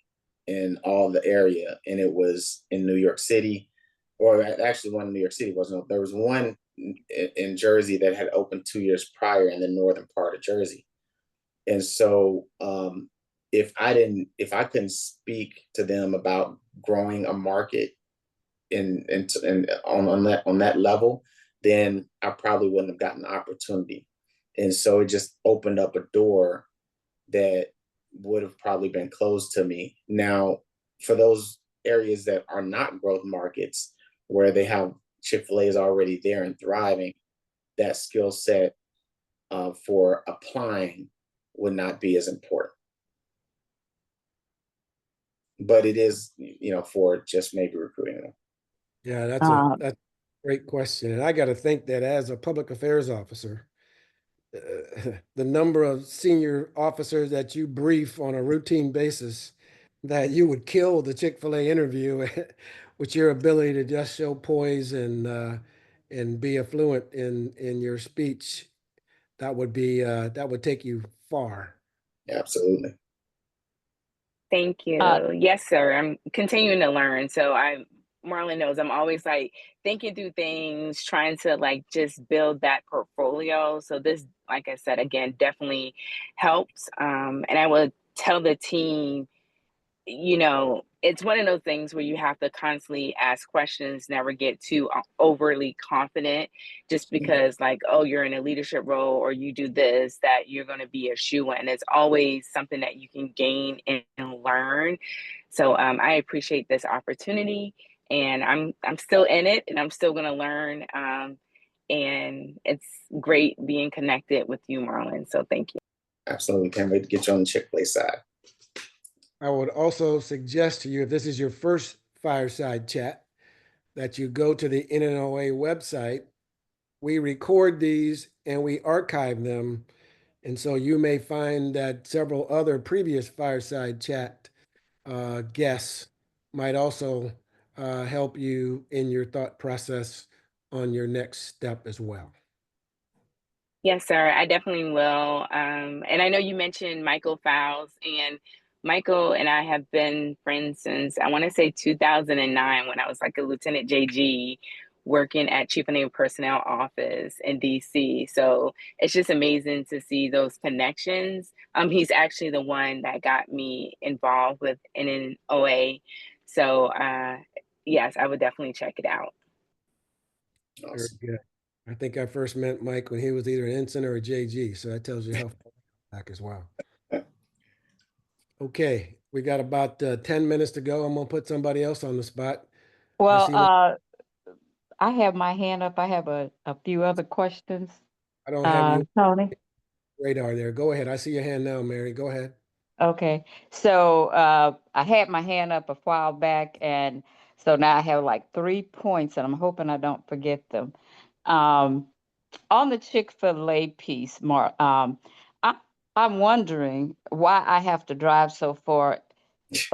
in all the area, and it was in New York City, or actually one in New York City wasn't. There was one in Jersey that had opened 2 years prior in the northern part of Jersey. And so if I couldn't speak to them about growing a market in on that level, then I probably wouldn't have gotten the opportunity. And so it just opened up a door that would have probably been closed to me. Now, for those areas that are not growth markets, where they have Chick-fil-A's already there and thriving, that skill set for applying would not be as important. But it is, for just maybe recruiting. Yeah, that's a great question. And I got to think that as a public affairs officer, the number of senior officers that you brief on a routine basis, that you would kill the Chick-fil-A interview with your ability to just show poise and be affluent in your speech. That would take you far. Absolutely. Thank you. Yes, sir. I'm continuing to learn. So Marlon knows I'm always like thinking through things, trying to like just build that portfolio. So this, like I said, again, definitely helps. And I will tell the team, it's one of those things where you have to constantly ask questions, never get too overly confident, just because like, oh, you're in a leadership role or you do this, that you're going to be a shoo-in. It's always something that you can gain and learn. So I appreciate this opportunity, and I'm still in it, and I'm still going to learn. And it's great being connected with you, Marlon. So thank you. Absolutely. Can't wait to get you on the Chick-fil-A side. I would also suggest to you, if this is your first fireside chat, that you go to the NNOA website. We record these and we archive them. And so you may find that several other previous fireside chat guests might also help you in your thought process on your next step as well. Yes, sir. I definitely will. And I know you mentioned Michael Fowles, and Michael and I have been friends since I want to say 2009, when I was like a Lieutenant JG working at Chief of Naval Personnel Office in DC. So it's just amazing to see those connections. He's actually the one that got me involved with NNOA. So yes, I would definitely check it out. Awesome. Very good. I think I first met Mike when he was either an ensign or a JG, so that tells you how far back as well. Okay, we got about 10 minutes to go. I'm gonna put somebody else on the spot. Well, I have my hand up. I have a few other questions. I don't have you Tony. radar there. Go ahead. I see your hand now, Mary. Go ahead. Okay. So I had my hand up a while back, and so now I have like 3 points, and I'm hoping I don't forget them. Um, on the Chick-fil-A piece, Mark, I, I'm wondering why I have to drive so far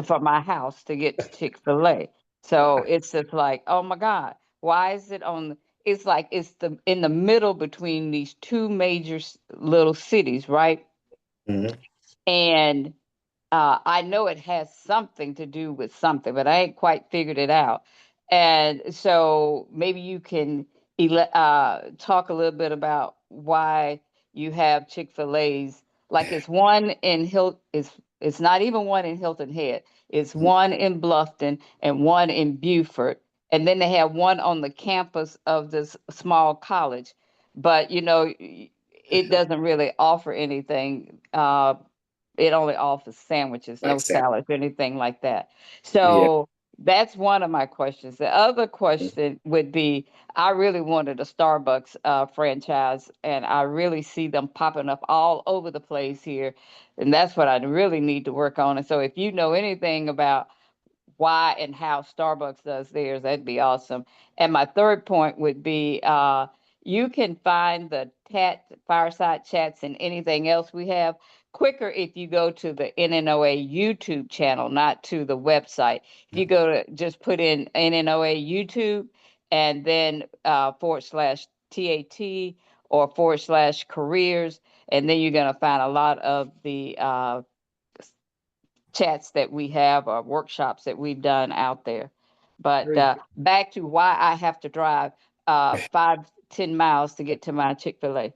from my house to get to Chick-fil-A. So it's just like, oh my God, why is it on? It's like it's in the middle between these two major little cities, right? Mhm. And I know it has something to do with something, but I ain't quite figured it out. And so maybe you can talk a little bit about why you have Chick-fil-A's. Like it's one in it's not even one in Hilton Head. It's one in Bluffton and one in Beaufort. And then they have one on the campus of this small college. But it doesn't really offer anything. It only offers sandwiches, no Like Sam. salads, anything like that. Yeah. So that's one of my questions. The other question would be, I really wanted a Starbucks franchise, and I really see them popping up all over the place here, and that's what I really need to work on. And so, if you know anything about why and how Starbucks does theirs, that'd be awesome. And my third point would be you can find the TAT Fireside Chats and anything else we have quicker if you go to the NNOA YouTube channel, not to the website. If you go to just put in NNOA YouTube and then /TAT or /careers, and then you're going to find a lot of the chats that we have or workshops that we've done out there. But Very good. back to why I have to drive 5-10 miles to get to my Chick-fil-A.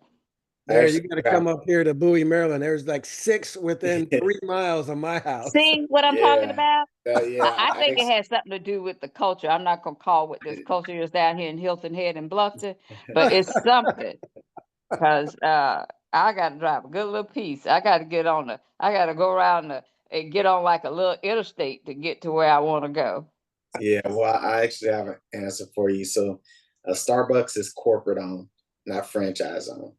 I There, you actually got to got come up here to Bowie, Maryland. There's like 6 within 3 miles of my house. See what I'm talking yeah. about? Yeah. I think it has something to do with the culture. I'm not gonna call what this culture is down here in Hilton Head and Bluffton, but it's something. Because I got to drive a good little piece. I got to I got to go around and get on like a little interstate to get to where I want to go. Yeah, well, I actually have an answer for you. So, Starbucks is corporate owned, not franchise owned,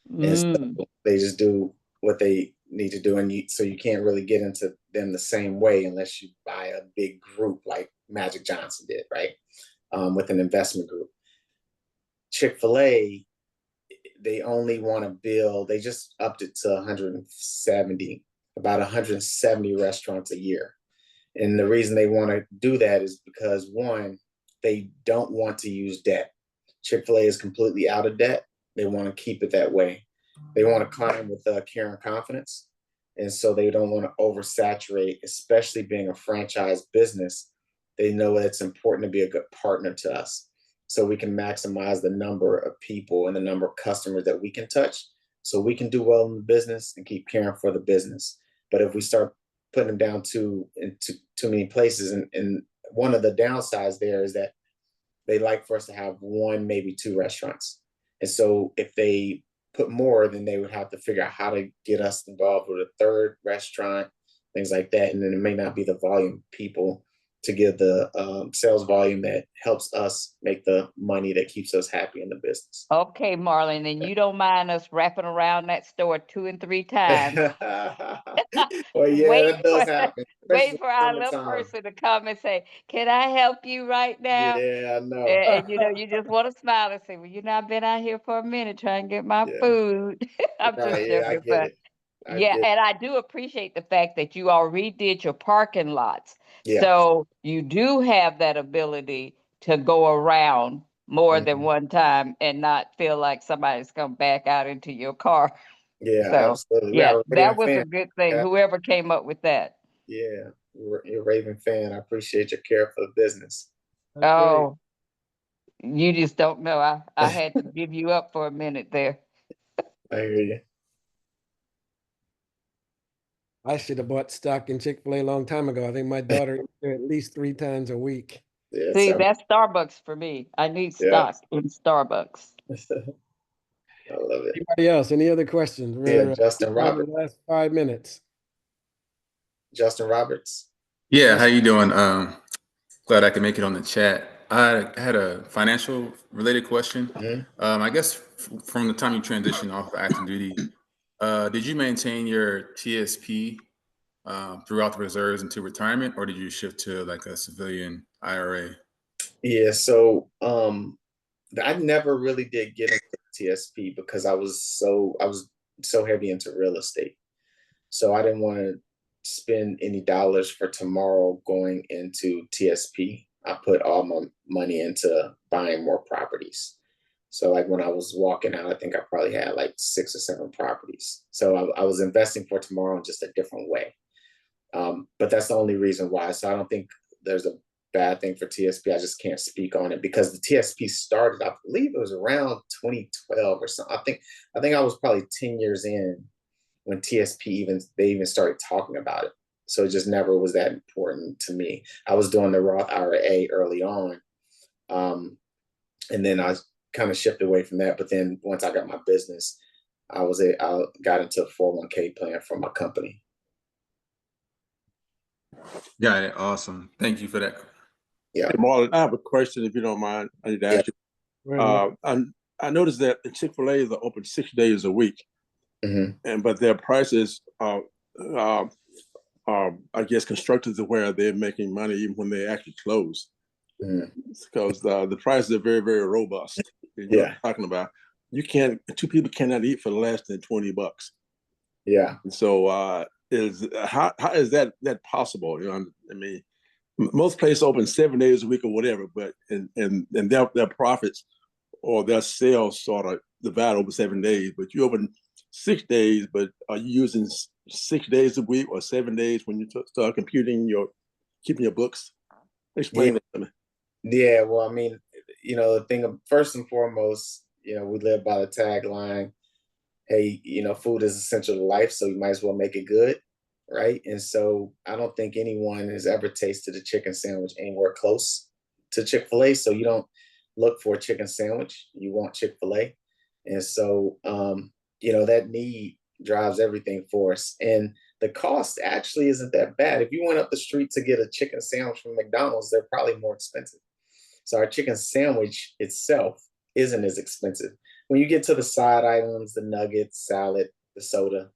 and Mm. so they just do what they need to do, and so you can't really get into them the same way unless you buy a big group like Magic Johnson did, right? With an investment group. Chick-fil-A, they only want to build. They just upped it to 170, about 170 restaurants a year. And the reason they want to do that is because one, they don't want to use debt. Chick-fil-A is completely out of debt. They want to keep it that way. They want to climb with care and confidence. And so they don't want to oversaturate, especially being a franchise business. They know it's important to be a good partner to us so we can maximize the number of people and the number of customers that we can touch so we can do well in the business and keep caring for the business. But if we start putting them down into too many places, and one of the downsides there is that they like for us to have one, maybe two restaurants. And so if they put more, then they would have to figure out how to get us involved with a third restaurant, things like that. And then it may not be the volume of people to give the sales volume that helps us make the money that keeps us happy in the business. Okay, Marlon, and you don't mind us wrapping around that store 2 and 3 times. Well, yeah, Wait that does for happen, wait especially for our in the little summertime. person to come and say, "Can I help you right now?" Yeah, I know. And you just want to smile and say, "Well, you know, I've been out here for a minute trying to get my Yeah, food." I'm just right. Yeah, I joking, get but it. I yeah, get and I do appreciate the fact that you all redid your parking lots. Yeah. So you do have that ability to go around more than Mhm. one time and not feel like somebody's come back out into your car. Yeah, So absolutely. We yeah, have a that Raven was fan. a good thing. Yeah, Whoever came up with that. yeah, you're a Raven fan. I appreciate your care for the business. That's great. Oh, you just don't know. I had to give you up for a minute there. I hear you. I should have bought stock in Chick-fil-A a long time ago. I think my daughter eats there at least 3 times a week. Yes, See, that's Starbucks for me. I need yeah. stock in Starbucks. I love it. Anybody else? Any other questions? Yeah, We're Justin down to Roberts. the last 5 minutes. Justin Roberts. Yeah, how Yes. you doing? Glad I could make it on the chat. I had a financial related question. Mhm. I guess from the time you transitioned off of active duty, did you maintain your TSP throughout the reserves into retirement, or did you shift to like a civilian IRA? Yeah, so I never really did get into TSP because I was so heavy into real estate. So I didn't want to spend any dollars for tomorrow going into TSP. I put all my money into buying more properties. So like when I was walking out, I think I probably had like 6 or 7 properties. So I was investing for tomorrow in just a different way. But that's the only reason why. So I don't think there's a bad thing for TSP. I just can't speak on it because the TSP started, I believe it was around 2012 or something. I think I was probably 10 years in when TSP they even started talking about it. So it just never was that important to me. I was doing the Roth IRA early on. And then I kind of shifted away from that. But then once I got my business, I got into a 401k plan for my company. Got it. Awesome. Thank you for that. Yeah. Hey, Marlon, I have a question if you don't mind. I need to ask you. I noticed that Chick-fil-A is open 6 days a week, but their prices are, I guess, constructed to where they're making money even when they actually close. Because the prices are very, very robust. You know what I'm talking about. Two people cannot eat for less than $20. Yeah. So how is that possible? You know, I mean, most places open 7 days a week or whatever, but and their profits or their sales sort of divide over 7 days. But you open 6 days, but are you using 6 days a week or 7 days when you start keeping your books? Explain that to me. Yeah, well, I mean, the thing of first and foremost, we live by the tagline, hey, food is essential to life, so you might as well make it good, right? And so I don't think anyone has ever tasted a chicken sandwich anywhere close to Chick-fil-A. So you don't look for a chicken sandwich, you want Chick-fil-A. And so, that need drives everything for us. And the cost actually isn't that bad. If you went up the street to get a chicken sandwich from McDonald's, they're probably more expensive. So our chicken sandwich itself isn't as expensive. When you get to the side items, the nuggets, salad, the soda,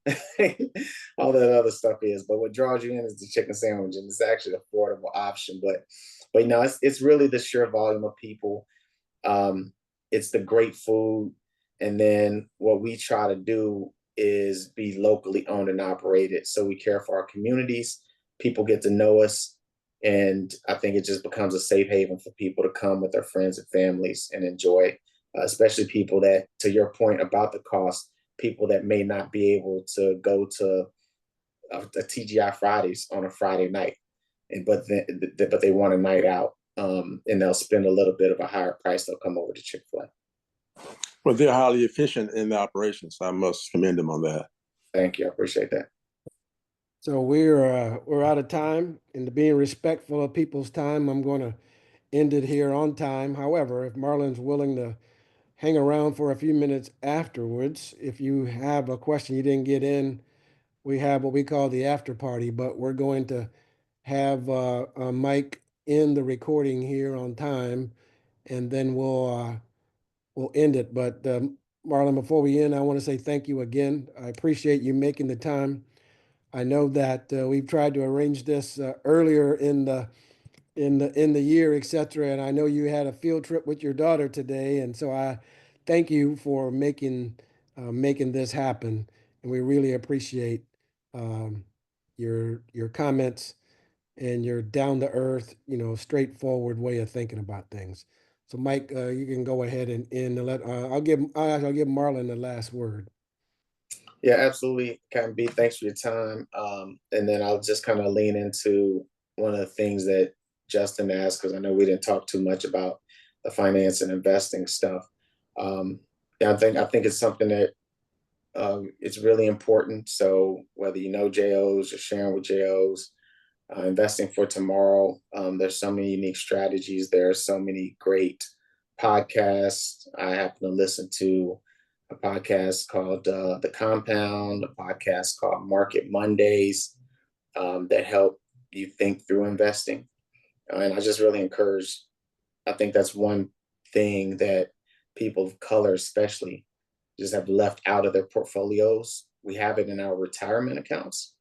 all that other stuff is. But what draws you in is the chicken sandwich, and it's actually an affordable option. But it's really the sheer volume of people. It's the great food. And then what we try to do is be locally owned and operated. So we care for our communities. People get to know us. And I think it just becomes a safe haven for people to come with their friends and families and enjoy, especially people that, to your point about the cost, people that may not be able to go to a TGI Fridays on a Friday night, but they want a night out, and they'll spend a little bit of a higher price. They'll come over to Chick-fil-A. Well, they're highly efficient in the operations. So I must commend them on that. Thank you. I appreciate that. So we're out of time, and to being respectful of people's time, I'm going to end it here on time. However, if Marlon's willing to hang around for a few minutes afterwards, if you have a question you didn't get in, we have what we call the after party, but we're going to have Mike in the recording here on time, and then we'll end it. But Marlon, before we end, I want to say thank you again. I appreciate you making the time. I know that we've tried to arrange this earlier in the year, etc. And I know you had a field trip with your daughter today, and so I thank you for making this happen. And we really appreciate your comments and your down to earth, straightforward way of thinking about things. So, Mike, you can go ahead and let I'll give Marlon the last word. Yeah, absolutely, Captain B. Thanks for your time. And then I'll just kind of lean into one of the things that Justin asked, because I know we didn't talk too much about the finance and investing stuff. Yeah, I think it's something that it's really important. So whether JOs or sharing with JOs, investing for tomorrow, there's so many unique strategies. There are so many great podcasts. I happen to listen to a podcast called The Compound, a podcast called Market Mondays, that help you think through investing. And I just really encourage, I think that's one thing that people of color especially just have left out of their portfolios. We have it in our retirement accounts,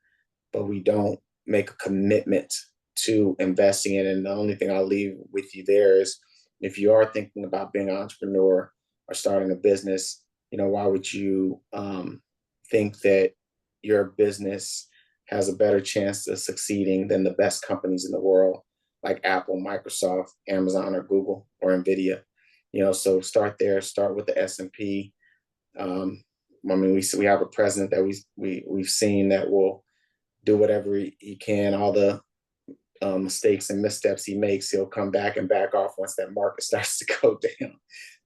but we don't make a commitment to investing in it. And the only thing I'll leave with you there is, if you are thinking about being an entrepreneur or starting a business, why would you think that your business has a better chance of succeeding than the best companies in the world, like Apple, Microsoft, Amazon, or Google, or NVIDIA? So start there. Start with the S&P. We have a president that we've seen that will do whatever he can. All the mistakes and missteps he makes, he'll come back and back off once that market starts to go down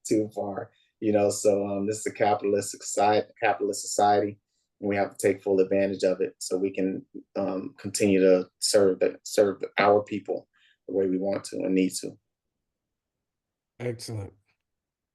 too far. So this is a capitalist society, and we have to take full advantage of it so we can continue to serve our people the way we want to and need to. Excellent.